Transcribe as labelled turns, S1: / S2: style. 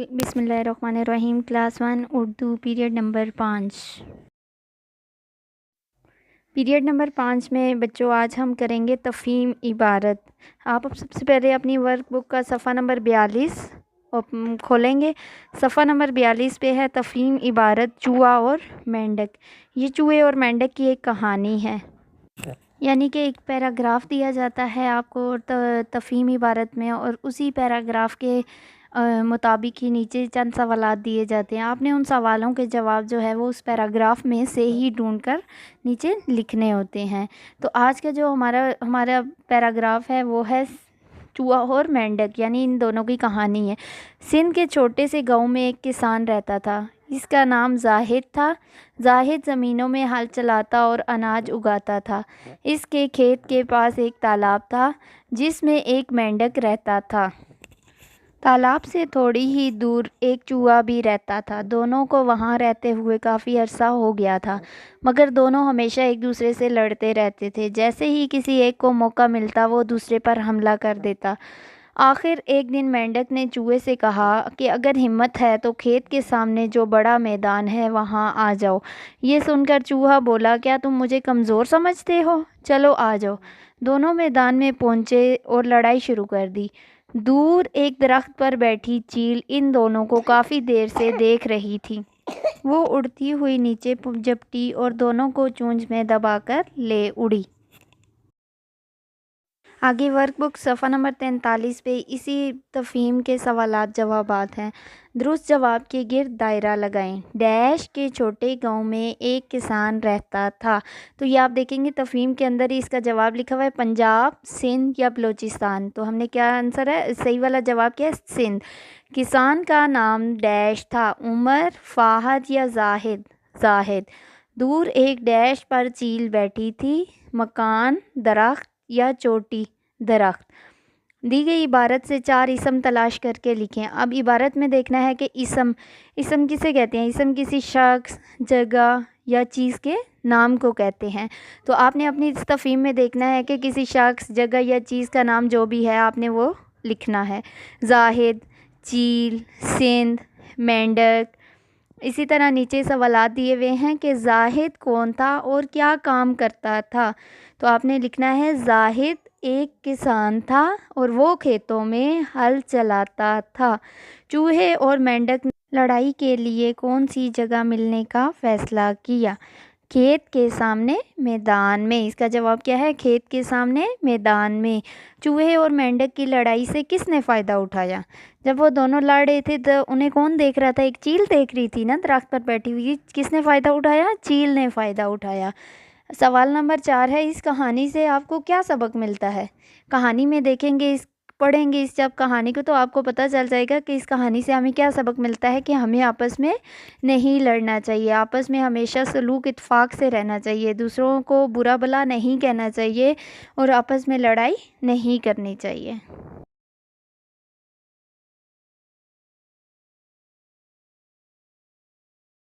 S1: बिस्मिल्लाहिर्रहमानिर्रहीम। Class 1 Urdu period number 5। Period number 5 में बच्चों आज हम करेंगे तफ़हीम इबारत। आप अब सबसे पहले अपनी वर्क बुक का सफ़ा नंबर 42 खोलेंगे। सफ़ा नंबर 42 पे है तफ़हीम इबारत चूहा और मेंढक। ये चूहे और मेंढक की एक कहानी है, यानी कि एक पैराग्राफ दिया जाता है आपको तफ़हीम इबारत में, और उसी पैराग्राफ के मुताबिक ही नीचे चंद सवालात दिए जाते हैं। आपने उन सवालों के जवाब जो है वो उस पैराग्राफ में से ही ढूंढकर नीचे लिखने होते हैं। तो आज का जो हमारा पैराग्राफ है वो है चूहा और मेंढक, यानी इन दोनों की कहानी है। सिंध के छोटे से गांव में एक किसान रहता था। इसका नाम जाहिद था। जाहिद ज़मीनों में हल चलाता और अनाज उगाता था। इसके खेत के पास एक तालाब था जिसमें एक मेंढक रहता था। तालाब से थोड़ी ही दूर एक चूहा भी रहता था। दोनों को वहाँ रहते हुए काफ़ी अरसा हो गया था, मगर दोनों हमेशा एक दूसरे से लड़ते रहते थे। जैसे ही किसी एक को मौका मिलता वो दूसरे पर हमला कर देता। आखिर एक दिन मेंढक ने चूहे से कहा कि अगर हिम्मत है तो खेत के सामने जो बड़ा मैदान है वहाँ आ जाओ। ये सुनकर चूहा बोला, क्या तुम मुझे कमज़ोर समझते हो? चलो आ जाओ। दोनों मैदान में पहुँचे और लड़ाई शुरू कर दी। दूर एक दरख्त पर बैठी चील इन दोनों को काफ़ी देर से देख रही थी। वो उड़ती हुई नीचे झपटी और दोनों को चोंच में दबाकर ले उड़ी। आगे वर्कबुक सफ़ा नंबर 43 पे इसी तफ़हीम के सवालात जवाबात हैं। दुरुस्त जवाब के गिर्द दायरा लगाएं। डैश के छोटे गांव में एक किसान रहता था। तो ये आप देखेंगे तफ़हीम के अंदर ही इसका जवाब लिखा हुआ है, पंजाब, सिंध या बलूचिस्तान। तो हमने क्या आंसर है, सही वाला जवाब क्या है, सिंध। किसान का नाम डैश था, उमर, फाहद या जाहिद? जाहिद। दूर एक डैश पर चील बैठी थी, मकान, दरख्त या चोटी? दरख्त। दी गई इबारत से 4 इसम तलाश करके लिखें। अब इबारत में देखना है कि इसम किसे कहते हैं। इसम किसी शख्स, जगह या चीज़ के नाम को कहते हैं। तो आपने अपनी इस तफ़हीम में देखना है कि किसी शख्स, जगह या चीज़ का नाम जो भी है आपने वो लिखना है। जाहिद, चील, सिंध, मेंढक। इसी तरह नीचे सवालात दिए हुए हैं कि जाहिद कौन था और क्या काम करता था। तो आपने लिखना है, जाहिद एक किसान था और वो खेतों में हल चलाता था। चूहे और मेंढक ने लड़ाई के लिए कौन सी जगह मिलने का फ़ैसला किया? खेत के सामने, मैदान में। इसका जवाब क्या है, खेत के सामने, मैदान में। चूहे और मेंढक की लड़ाई से किसने फ़ायदा उठाया? जब वो दोनों लड़ रहे थे तो उन्हें कौन देख रहा था? एक चील देख रही थी ना दरख्त पर बैठी हुई। किसने फ़ायदा उठाया? चील ने फ़ायदा उठाया। सवाल नंबर 4 है, इस कहानी से आपको क्या सबक मिलता है? कहानी में देखेंगे, पढ़ेंगे इस जब कहानी को, तो आपको पता चल जाएगा कि इस कहानी से हमें क्या सबक मिलता है कि हमें आपस में नहीं लड़ना चाहिए। आपस में हमेशा सलूक इत्फाक से रहना चाहिए, दूसरों को बुरा भला नहीं कहना चाहिए और आपस में लड़ाई नहीं करनी चाहिए।